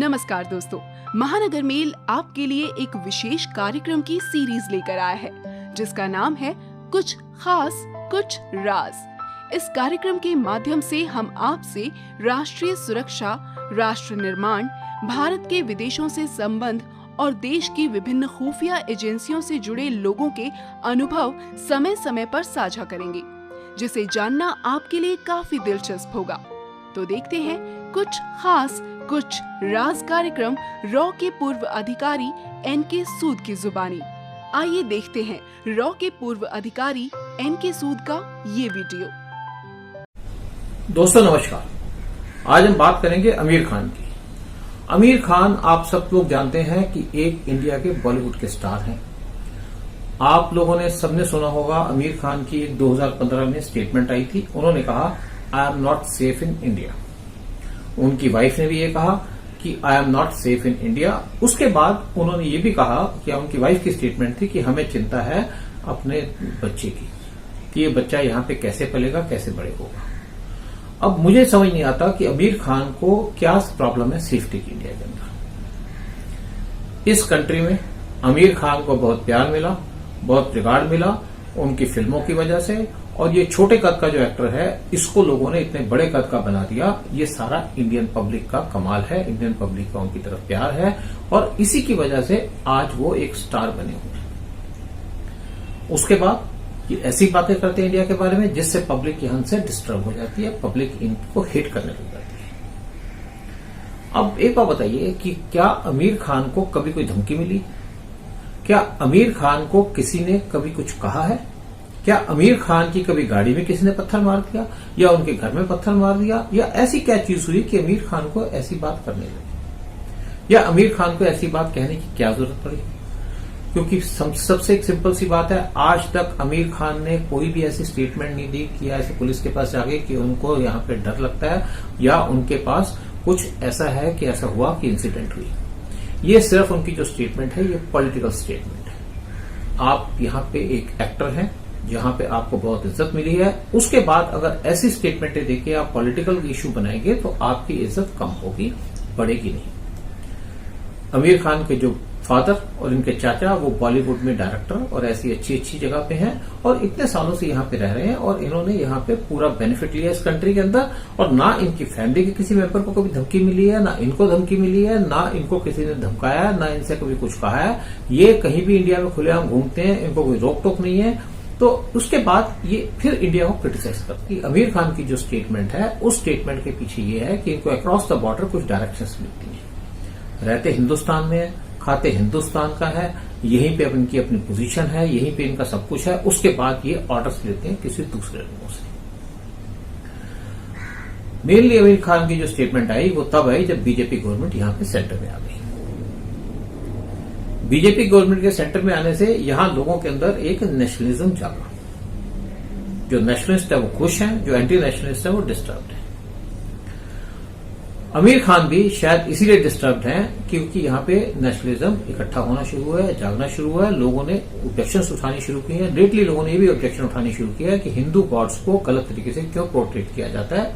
नमस्कार दोस्तों, महानगर मेल आपके लिए एक विशेष कार्यक्रम की सीरीज लेकर आया है जिसका नाम है कुछ खास कुछ राज। इस कार्यक्रम के माध्यम से हम आपसे राष्ट्रीय सुरक्षा, राष्ट्र निर्माण, भारत के विदेशों से संबंध और देश की विभिन्न खुफिया एजेंसियों से जुड़े लोगों के अनुभव समय समय पर साझा करेंगे, जिसे जानना आपके लिए काफी दिलचस्प होगा। तो देखते हैं कुछ खास कुछ राज कार्यक्रम रॉ के पूर्व अधिकारी एन.के. सूद की जुबानी। आइए देखते हैं रॉ के पूर्व अधिकारी एन.के. सूद का ये वीडियो। दोस्तों नमस्कार, आज हम बात करेंगे आमिर खान की। आमिर खान आप सब लोग जानते हैं कि एक इंडिया के बॉलीवुड के स्टार हैं। आप लोगों ने सबने सुना होगा आमिर खान की 2015 में स्टेटमेंट आई थी। उन्होंने कहा I am not safe in India. उनकी वाइफ ने भी ये कहा कि I am not safe in India. उसके बाद उन्होंने ये भी कहा कि उनकी वाइफ की स्टेटमेंट थी कि हमें चिंता है अपने बच्चे की कि ये बच्चा यहाँ पे कैसे पलेगा, कैसे बड़े होगा। अब मुझे समझ नहीं आता कि आमिर खान को क्या प्रॉब्लम है सेफ्टी की इंडिया के अंदर। इस कंट्री में आमिर खान को बहुत प्यार मिला, बहुत रिगार्ड मिला उनकी फिल्मों की वजह से, और ये छोटे कद का जो एक्टर है इसको लोगों ने इतने बड़े कद का बना दिया। ये सारा इंडियन पब्लिक का कमाल है, इंडियन पब्लिक का उनकी तरफ प्यार है और इसी की वजह से आज वो एक स्टार बने हुए हैं। उसके बाद ये ऐसी बातें करते हैं इंडिया के बारे में जिससे पब्लिक यहां से डिस्टर्ब हो जाती है, पब्लिक इनको हिट करने लग जाती है। अब एक बात बताइए कि क्या आमिर खान को कभी कोई धमकी मिली? क्या आमिर खान को किसी ने कभी कुछ कहा है? क्या आमिर खान की कभी गाड़ी में किसी ने पत्थर मार दिया या उनके घर में पत्थर मार दिया, या ऐसी क्या चीज हुई कि आमिर खान को ऐसी बात करने लगी, या आमिर खान को ऐसी बात कहने की क्या जरूरत पड़ी? क्योंकि सबसे एक सिंपल सी बात है, आज तक आमिर खान ने कोई भी ऐसी स्टेटमेंट नहीं दी कि ऐसे पुलिस के पास जाके कि उनको यहाँ पे डर लगता है या उनके पास कुछ ऐसा है कि ऐसा हुआ कि इंसिडेंट हुई। ये सिर्फ उनकी जो स्टेटमेंट है ये पॉलिटिकल स्टेटमेंट है। आप यहाँ पे एक एक्टर हैं जहां पे आपको बहुत इज्जत मिली है, उसके बाद अगर ऐसी स्टेटमेंटें देके आप पॉलिटिकल इश्यू बनाएंगे तो आपकी इज्जत कम होगी, बढ़ेगी नहीं। आमिर खान के जो फादर और इनके चाचा वो बॉलीवुड में डायरेक्टर और ऐसी अच्छी अच्छी जगह पे हैं और इतने सालों से यहाँ पे रह रहे हैं और इन्होंने यहाँ पे पूरा बेनिफिट लिया इस कंट्री के अंदर, और ना इनकी फैमिली के किसी मेंबर को कभी धमकी मिली है, ना इनको धमकी मिली है, ना इनको किसी ने धमकाया है, ना इनसे कभी कुछ कहा है। ये कहीं भी इंडिया में खुलेआम घूमते हैं, इनको कोई रोक टोक नहीं है। तो उसके बाद ये फिर इंडिया को क्रिटिसाइज करती है। आमिर खान की जो स्टेटमेंट है उस स्टेटमेंट के पीछे ये है कि इनको अक्रॉस द बॉर्डर कुछ डायरेक्शंस मिलती हैं। रहते हिंदुस्तान में है, खाते हिंदुस्तान का है, यहीं पे इनकी अपनी पोजीशन है, यहीं पे इनका सब कुछ है। उसके बाद ये ऑर्डर्स लेते हैं किसी दूसरे लोगों से। मेनली आमिर खान की जो स्टेटमेंट आई वो तब आई जब बीजेपी गवर्नमेंट यहां पे सेंटर में आ गई। बीजेपी गवर्नमेंट के सेंटर में आने से यहां लोगों के अंदर एक नेशनलिज्म जागा। जो नेशनलिस्ट है वो खुश हैं, जो एंटी नेशनलिस्ट है वो डिस्टर्ब्ड है। आमिर खान भी शायद इसीलिए डिस्टर्ब्ड हैं क्योंकि यहाँ पे नेशनलिज्म इकट्ठा होना शुरू हुआ है, जागना शुरू हुआ है। लोगों ने ऑब्जेक्शंस उठानी शुरू की हैं। लेटली लोगों ने ये भी ऑब्जेक्शन उठानी शुरू किया है कि हिंदू गॉड्स को गलत तरीके से क्यों पोर्ट्रेट किया जाता है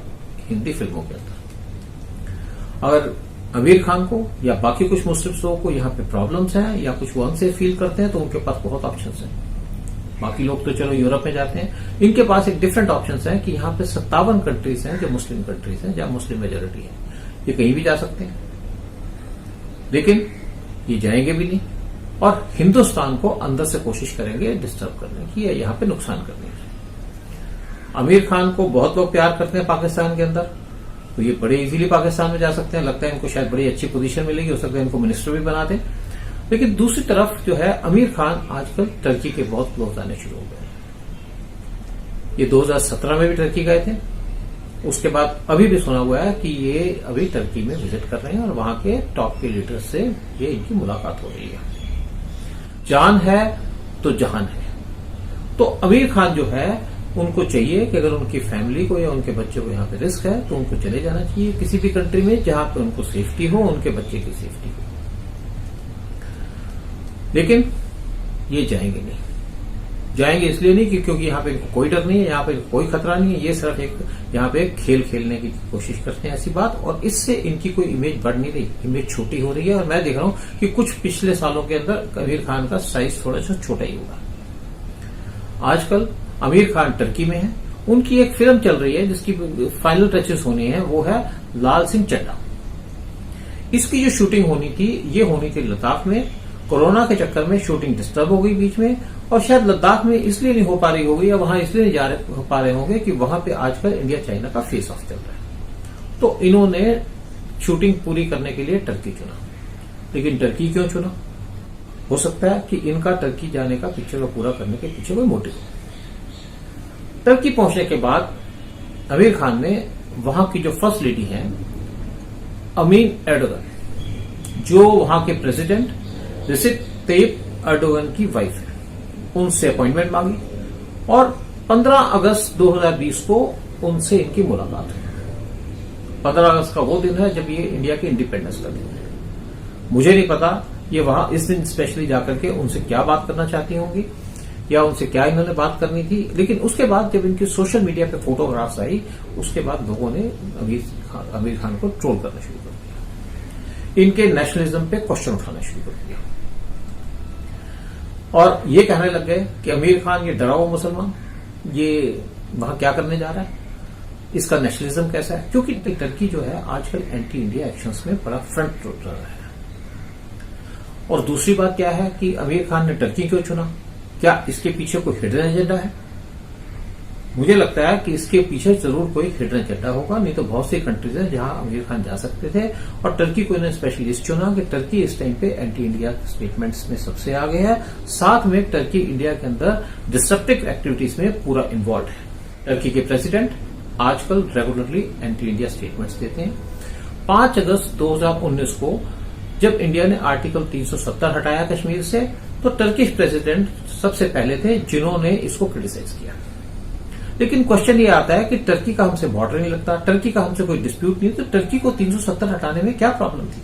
हिंदी फिल्मों के अंदर। अगर आमिर खान को या बाकी कुछ मुस्लिम लोगों को यहाँ पे प्रॉब्लम्स हैं या कुछ वो अनसेफ फील करते हैं तो उनके पास बहुत ऑप्शंस हैं। बाकी लोग तो चलो यूरोप में जाते हैं, इनके पास एक डिफरेंट ऑप्शंस हैं कि यहाँ पे 57 कंट्रीज हैं जो मुस्लिम कंट्रीज हैं, जहां मुस्लिम मेजोरिटी है। ये कहीं भी जा सकते हैं, लेकिन ये जाएंगे भी नहीं और हिंदुस्तान को अंदर से कोशिश करेंगे डिस्टर्ब करने की या यहाँ पे नुकसान करने की। आमिर खान को बहुत लोग प्यार करते हैं पाकिस्तान के अंदर, तो ये बड़े इजीली पाकिस्तान में जा सकते हैं। लगता है इनको शायद बड़ी अच्छी पोजीशन मिलेगी, हो सकता है इनको मिनिस्टर भी बना दें। लेकिन दूसरी तरफ जो है आमिर खान आजकल टर्की के बहुत क्लोज आने शुरू हो गए। ये 2017 में भी टर्की गए थे, उसके बाद अभी भी सुना हुआ है कि ये अभी टर्की में विजिट कर रहे हैं और वहां के टॉप के लीडर्स से ये इनकी मुलाकात हो रही है। जान है तो जहान है। तो आमिर खान जो है उनको चाहिए कि अगर उनकी फैमिली को या उनके बच्चे को यहाँ पे रिस्क है तो उनको चले जाना चाहिए किसी भी कंट्री में जहां पे उनको सेफ्टी हो, उनके बच्चे की सेफ्टी हो। लेकिन ये जाएंगे नहीं। जाएंगे इसलिए नहीं कि क्योंकि यहाँ पे कोई डर नहीं है, यहाँ पे कोई खतरा नहीं है, ये सिर्फ एक यहाँ पे खेल खेलने की कोशिश करते हैं ऐसी बात, और इससे इनकी कोई इमेज बढ़ नहीं रही, इमेज छोटी हो रही है। और मैं देख रहा हूं कि कुछ पिछले सालों के अंदर आमिर खान का साइज थोड़ा सा छोटा ही हुआ। आजकल आमिर खान टर्की में है, उनकी एक फिल्म चल रही है जिसकी फाइनल टचेस होनी है, वो है लाल सिंह चड्ढा। इसकी जो शूटिंग होनी थी ये होनी थी लद्दाख में, कोरोना के चक्कर में शूटिंग डिस्टर्ब हो गई बीच में, और शायद लद्दाख में इसलिए नहीं हो पा रही होगी या वहां इसलिए नहीं हो पा रहे होंगे कि वहां पे आजकल इंडिया चाइना का फेस ऑफ चल रहा है। तो इन्होंने शूटिंग पूरी करने के लिए टर्की चुना। लेकिन टर्की क्यों चुना? हो सकता है कि इनका टर्की जाने का पिक्चर को पूरा करने के पीछे कोई मोटिव हो। टर्की पहुंचने के बाद आमिर खान ने वहां की जो फर्स्ट लेडी है अमीन एर्डोगन, जो वहां के प्रेसिडेंट रिसेप तैयप एर्डोगन की वाइफ है, उनसे अपॉइंटमेंट मांगी और 15 अगस्त 2020 को उनसे इनकी मुलाकात हुई। 15 अगस्त का वो दिन है जब ये इंडिया के इंडिपेंडेंस का दिन है। मुझे नहीं पता ये वहां इस दिन स्पेशली जाकर के उनसे क्या बात करना चाहती होंगी या उनसे क्या इन्होंने बात करनी थी, लेकिन उसके बाद जब इनकी सोशल मीडिया पे फोटोग्राफ्स आई उसके बाद लोगों ने आमिर खान को ट्रोल करना शुरू कर दिया, इनके नेशनलिज्म पे क्वेश्चन उठाना शुरू कर दिया और ये कहने लग गए कि आमिर खान ये डरा हुआ मुसलमान, ये वहां क्या करने जा रहा है, इसका नेशनलिज्म कैसा है। क्योंकि टर्की जो है आजकल एंटी इंडिया एक्शंस में बड़ा फ्रंट रहा है। और दूसरी बात क्या है कि आमिर खान ने टर्की क्यों चुना? क्या इसके पीछे कोई हिडन एजेंडा है? मुझे लगता है कि इसके पीछे जरूर कोई हिडन एजेंडा होगा, नहीं तो बहुत सी कंट्रीज हैं जहां आमिर खान जा सकते थे और टर्की को इन्होंने स्पेशलिस्ट चुना कि टर्की इस टाइम पे एंटी इंडिया स्टेटमेंट्स में सबसे आगे है, साथ में टर्की इंडिया के अंदर डिस्ट्रप्टिव एक्टिविटीज में पूरा इन्वॉल्व है। टर्की के प्रेसिडेंट आजकल रेगुलरली एंटी इंडिया स्टेटमेंट्स देते हैं। 5 अगस्त 2019 को जब इंडिया ने आर्टिकल 370 हटाया कश्मीर से, तो टर्किश प्रेसिडेंट सबसे पहले थे जिन्होंने इसको क्रिटिसाइज किया। लेकिन क्वेश्चन ये आता है कि टर्की का हमसे बॉर्डर नहीं लगता, टर्की का हमसे कोई डिस्प्यूट नहीं, तो टर्की को 370 हटाने में क्या प्रॉब्लम थी?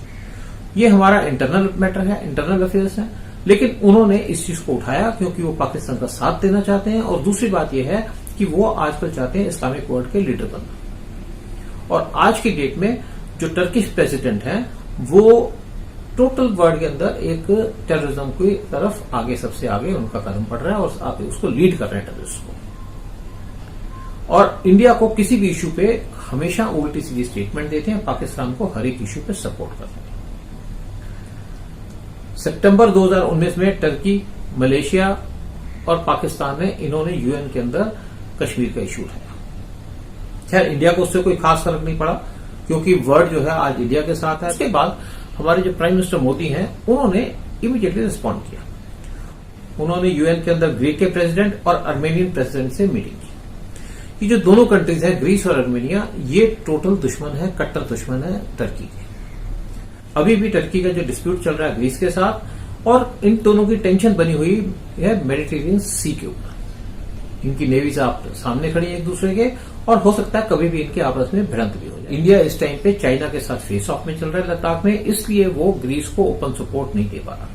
ये हमारा इंटरनल मैटर है, इंटरनल अफेयर्स है। लेकिन उन्होंने इस चीज को उठाया क्योंकि वो पाकिस्तान का साथ देना चाहते हैं और दूसरी बात यह है कि वो आजकल चाहते हैं इस्लामिक वर्ल्ड के लीडर बनना। और आज की डेट में जो टर्किश प्रेसिडेंट हैं वो टोटल वर्ल्ड के अंदर एक टेररिज्म की तरफ आगे, सबसे आगे उनका कदम बढ़ रहा है और आप उसको लीड कर रहे हैं टेररिस्ट को। और इंडिया को किसी भी इश्यू पे हमेशा उल्टी सीधी स्टेटमेंट देते हैं, पाकिस्तान को हर एक इश्यू पे सपोर्ट करते हैं। सितंबर 2019 में टर्की, मलेशिया और पाकिस्तान ने इन्होंने यूएन के अंदर कश्मीर का इश्यू उठाया। खैर इंडिया को उससे कोई खास फर्क नहीं पड़ा क्योंकि वर्ल्ड जो है आज इंडिया के साथ है। उसके बाद हमारे जो प्राइम मिनिस्टर मोदी हैं उन्होंने इमीडिएटली रिस्पॉन्ड किया। उन्होंने यूएन के अंदर ग्रीक के प्रेसिडेंट और अर्मेनियन प्रेसिडेंट से मीटिंग की। ये जो दोनों कंट्रीज हैं ग्रीस और अर्मेनिया, ये टोटल दुश्मन है, कट्टर दुश्मन है टर्की के। अभी भी टर्की का जो डिस्प्यूट चल रहा है ग्रीस के साथ और इन दोनों की टेंशन बनी हुई है मेडिटेरियन सी के ऊपर। इनकी नेवीज आप सामने खड़ी है एक दूसरे के और हो सकता है कभी भी इनके आपस में भिड़ंत भी हो जाए। इंडिया इस टाइम पे चाइना के साथ फेस ऑफ में चल रहा है लद्दाख में, इसलिए वो ग्रीस को ओपन सपोर्ट नहीं दे पा रहा।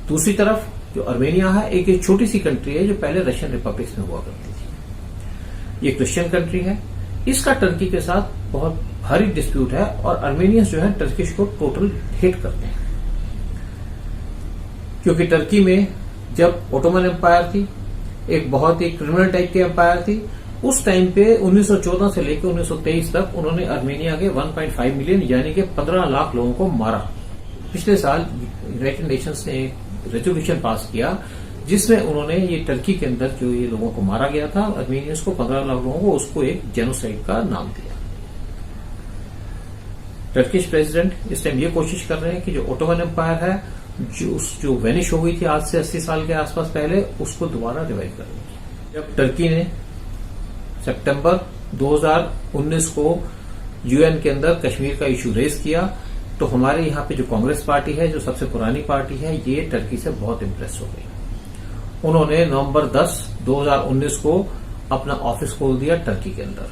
दूसरी तरफ जो अर्मेनिया है एक छोटी सी कंट्री है जो पहले रशियन रिपब्लिक्स में हुआ करती थी। ये क्रिश्चियन कंट्री है, इसका टर्की के साथ बहुत भारी डिस्प्यूट है और अर्मेनियंस जो है टर्किश को टोटल हेट करते हैं। क्योंकि टर्की में जब ओटोमन एम्पायर थी, एक बहुत ही क्रिमिनल टाइप की एम्पायर थी, उस टाइम पे 1914 से लेकर 1923 तक उन्होंने अर्मेनिया के 1.5 मिलियन यानी कि 15 लाख लोगों को मारा। पिछले साल यूनाइटेड नेशंस ने एक रेजोल्यूशन पास किया जिसमें उन्होंने ये टर्की के अंदर जो ये लोगों को मारा गया था अर्मेनियंस को 15 लाख लोगों को, उसको एक जेनोसाइड का नाम दिया। टर्किश प्रेसिडेंट इस टाइम ये कोशिश कर रहे हैं कि जो ओटोमन एम्पायर है जो वेनिश हो गई थी आज से 80 साल के आसपास पहले, उसको दोबारा रिवाइव करने। जब टर्की ने सितंबर 2019 को यूएन के अंदर कश्मीर का इश्यू रेज किया तो हमारे यहाँ पे जो कांग्रेस पार्टी है, जो सबसे पुरानी पार्टी है, ये टर्की से बहुत इम्प्रेस हो गई। उन्होंने नवंबर 10, 2019 को अपना ऑफिस खोल दिया टर्की के अंदर,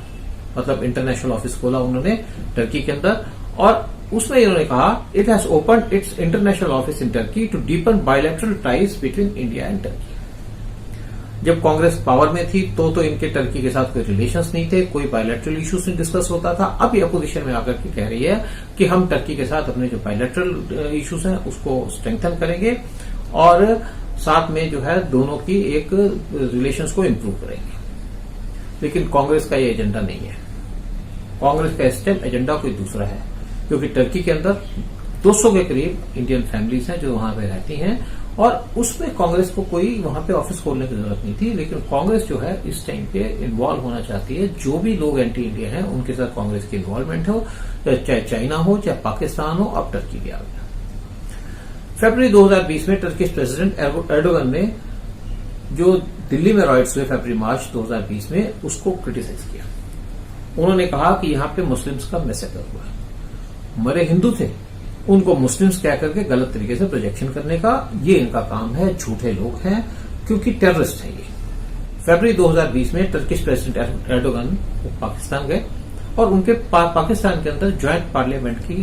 मतलब इंटरनेशनल ऑफिस खोला उन्होंने टर्की के अंदर और उसमें इन्होंने कहा it has opened its international office in Turkey to deepen bilateral ties between India and Turkey. जब कांग्रेस पावर में थी तो इनके टर्की के साथ कोई रिलेशंस नहीं थे, कोई बायलैटरल इश्यूज नहीं डिस्कस होता था। अब ये अपोजिशन में आकर के कह रही है कि हम टर्की के साथ अपने जो बायलैटरल इश्यूज हैं उसको स्ट्रेंथन करेंगे और साथ में जो है दोनों की एक रिलेशंस को इम्प्रूव करेंगे। लेकिन कांग्रेस का ये एजेंडा नहीं है। कांग्रेस का इस टाइम एजेंडा कोई दूसरा है, क्योंकि टर्की के अंदर 200 के करीब इंडियन फैमिलीज हैं जो वहां पे रहती हैं और उसमें कांग्रेस को कोई वहां पे ऑफिस खोलने की जरूरत नहीं थी। लेकिन कांग्रेस जो है इस टाइम पे इन्वॉल्व होना चाहती है। जो भी लोग एंटी इंडिया हैं उनके साथ कांग्रेस की इन्वॉल्वमेंट हो, चाहे चाइना हो चाहे पाकिस्तान हो, अब टर्की भी आ गया। फरवरी 2020 में टर्किश प्रेसिडेंट एर्डोगन ने जो दिल्ली में राइट्स हुए फरवरी मार्च 2020 में उसको क्रिटिसाइज किया। उन्होंने कहा कि यहां पे मुस्लिम्स का मैसेकर हुआ है, मरे हिंदू थे उनको मुस्लिम्स कह करके गलत तरीके से प्रोजेक्शन करने का ये इनका काम है, झूठे लोग हैं क्योंकि टेररिस्ट हैं ये। फरवरी 2020 में टर्किश प्रेसिडेंट एर्डोगन पाकिस्तान गए और उनके पाकिस्तान के अंदर ज्वाइंट पार्लियामेंट की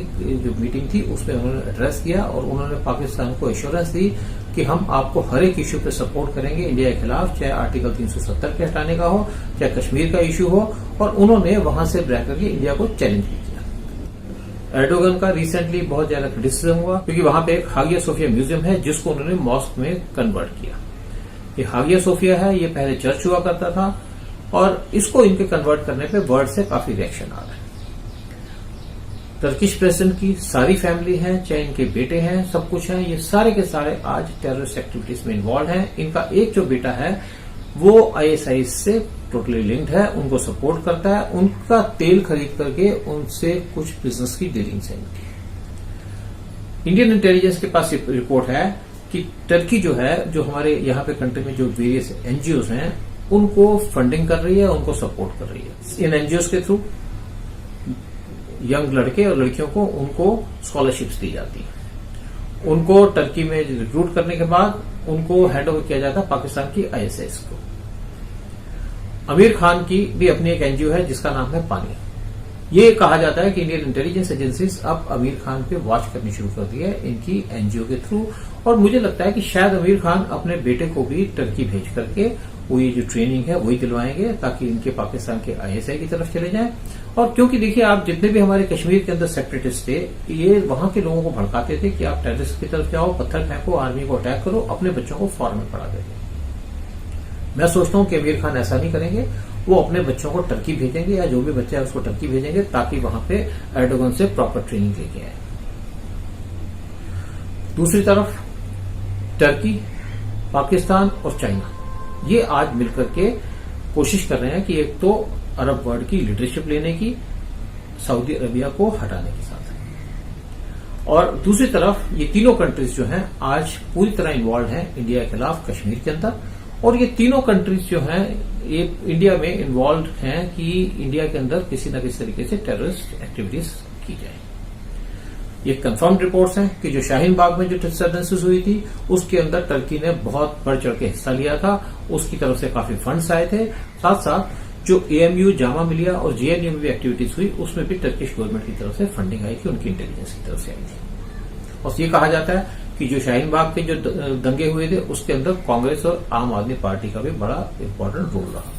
जो मीटिंग थी उसमें उन्होंने एड्रेस किया और उन्होंने पाकिस्तान को एश्योरेंस दी कि हम आपको हर एक इश्यू पे सपोर्ट करेंगे इंडिया के खिलाफ, चाहे आर्टिकल 370 के हटाने का हो, चाहे कश्मीर का इश्यू हो। और उन्होंने वहां से रह करके इंडिया को चैलेंज भी किया। एर्डोगन का रिसेंटली बहुत ज्यादा क्रिटिसिज्म हुआ क्योंकि वहां पे एक हागिया सोफिया म्यूजियम है जिसको उन्होंने मॉस्क में कन्वर्ट किया। ये हागिया सोफिया है, ये पहले चर्च हुआ करता था और इसको इनके कन्वर्ट करने पे वर्ल्ड से काफी रिएक्शन आ रहा है। टर्किश प्रेसिडेंट की सारी फैमिली है, चाहे इनके बेटे हैं, सब कुछ है, ये सारे के सारे आज टेररिस्ट एक्टिविटीज में इन्वॉल्व हैं। इनका एक जो बेटा है वो आईएसआई से टोटली लिंक्ड है, उनको सपोर्ट करता है, उनका तेल खरीद करके उनसे कुछ बिजनेस की डीलिंग्स है इनकी। इंडियन इंटेलिजेंस के पास रिपोर्ट है कि टर्की जो है, जो हमारे यहाँ पे कंट्री में जो वेरियस एनजीओज हैं उनको फंडिंग कर रही है, उनको सपोर्ट कर रही है। इन एनजीओज के थ्रू यंग लड़के और लड़कियों को उनको स्कॉलरशिप्स दी जाती है। उनको टर्की में रिक्रूट करने के बाद उनको हैंड ओवर किया जाता है पाकिस्तान की आईएसआईएस को। आमिर खान की भी अपनी एक एनजीओ है जिसका नाम है पानी। ये कहा जाता है कि इंडियन इंटेलिजेंस एजेंसीज अब आमिर खान पे वॉच करनी शुरू कर दी है इनकी एनजीओ के थ्रू। और मुझे लगता है कि शायद आमिर खान अपने बेटे को भी टर्की भेज करके वो ये जो ट्रेनिंग है वही दिलवाएंगे ताकि इनके पाकिस्तान के आईएसआई की तरफ चले जाएं। और क्योंकि देखिए आप जितने भी हमारे कश्मीर के अंदर सेपरेटिस्ट थे ये वहां के लोगों को भड़काते थे कि आप टेररिस्ट की तरफ जाओ, पत्थर फेंको, आर्मी को अटैक करो, अपने बच्चों को फॉरेन में पढ़ा देंगे। मैं सोचता हूं कि आमिर खान ऐसा नहीं करेंगे, वो अपने बच्चों को टर्की भेजेंगे या जो भी बच्चा है उसको टर्की भेजेंगे ताकि वहां पे एर्डोगन से प्रॉपर ट्रेनिंग लेके आए। दूसरी तरफ टर्की, पाकिस्तान और चाइना ये आज मिलकर के कोशिश कर रहे हैं कि एक तो अरब वर्ल्ड की लीडरशिप लेने की सऊदी अरेबिया को हटाने के साथ, और दूसरी तरफ ये तीनों कंट्रीज जो हैं आज पूरी तरह इन्वॉल्व हैं इंडिया के खिलाफ कश्मीर के अंदर। और ये तीनों कंट्रीज जो हैं ये इंडिया में इन्वॉल्व हैं कि इंडिया के अंदर किसी न किसी तरीके से टेररिस्ट एक्टिविटीज की जाए। ये कंफर्म्ड रिपोर्ट्स हैं कि जो शाहीन बाग में जो डिस्टर्बेंसेस हुई थी उसके अंदर टर्की ने बहुत बढ़ चढ़ के हिस्सा लिया था, उसकी तरफ से काफी फंड्स आए थे। साथ साथ जो एएमयू, जामा मिलिया और जेएनयू में भी एक्टिविटीज हुई उसमें भी टर्किश गवर्नमेंट की तरफ से फंडिंग आई थी, उनकी इंटेलिजेंस की तरफ से आई थी। और ये कहा जाता है कि जो शाहीन बाग के जो दंगे हुए थे उसके अंदर कांग्रेस और आम आदमी पार्टी का भी बड़ा इंपॉर्टेंट रोल रहा।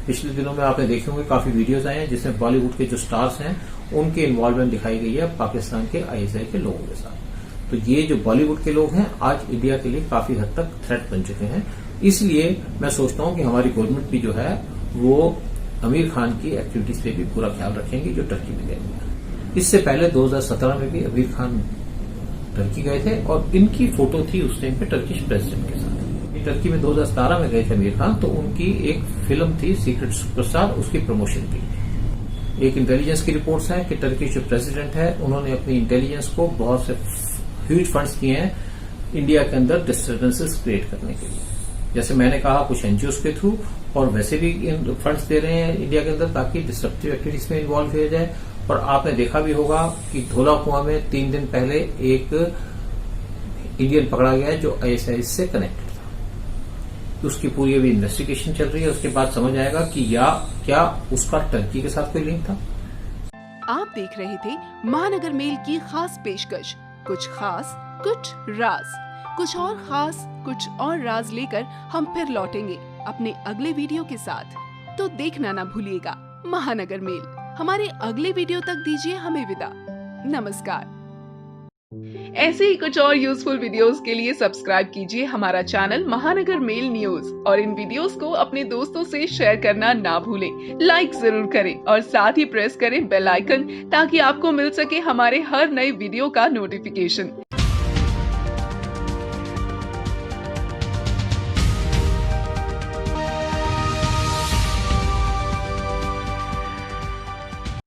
पिछले दिनों में आपने देखे होंगे काफी वीडियोज आए हैं जिसमें बॉलीवुड के जो स्टार्स हैं उनकी इन्वॉल्वमेंट दिखाई गई है पाकिस्तान के आईएसआई के लोगों के साथ। तो ये जो बॉलीवुड के लोग हैं आज इंडिया के लिए काफी हद तक थ्रेट बन चुके हैं। इसलिए मैं सोचता हूं कि हमारी गवर्नमेंट भी जो है वो आमिर खान की एक्टिविटीज पे भी पूरा ख्याल रखेंगी जो टर्की में गए हैं। इससे पहले 2017 में भी आमिर खान टर्की गए थे और इनकी फोटो थी उस टाइम पे टर्किश प्रेसिडेंट के साथ। टर्की में 2017 में गए थे आमिर खान, तो उनकी एक फिल्म थी सीक्रेट सुपरस्टार, उसकी प्रमोशन की। एक इंटेलिजेंस की रिपोर्ट्स हैं कि टर्की जो प्रेसिडेंट है उन्होंने अपनी इंटेलिजेंस को बहुत से ह्यूज फंड्स किए हैं इंडिया के अंदर डिस्टर्बेंसेस क्रिएट करने के लिए। जैसे मैंने कहा कुछ एनजीओ के थ्रू और वैसे भी इन फंड्स दे रहे हैं इंडिया के अंदर ताकि डिस्ट्रक्टिव एक्टिविटीज में इन्वॉल्व किया जाए। और आपने देखा भी होगा कि धौला कुआं में 3 दिन पहले एक इंडियन पकड़ा गया है जो आईएसआई से कनेक्टेड था। उसकी पूरी अभी इन्वेस्टिगेशन चल रही है, उसके बाद समझ आएगा कि या क्या उसका टर्की के साथ कोई लिंक था। आप देख रहे थे महानगर मेल की खास पेशकश, कुछ खास कुछ राज। कुछ और खास, कुछ और राज लेकर हम फिर लौटेंगे अपने अगले वीडियो के साथ। तो देखना ना भूलिएगा महानगर मेल। हमारे अगले वीडियो तक दीजिए हमें विदा। नमस्कार। ऐसे ही कुछ और यूजफुल वीडियोस के लिए सब्सक्राइब कीजिए हमारा चैनल महानगर मेल न्यूज और इन वीडियोस को अपने दोस्तों से शेयर करना ना भूलें। लाइक जरूर करें और साथ ही प्रेस करें बेल आइकन ताकि आपको मिल सके हमारे हर नए वीडियो का नोटिफिकेशन।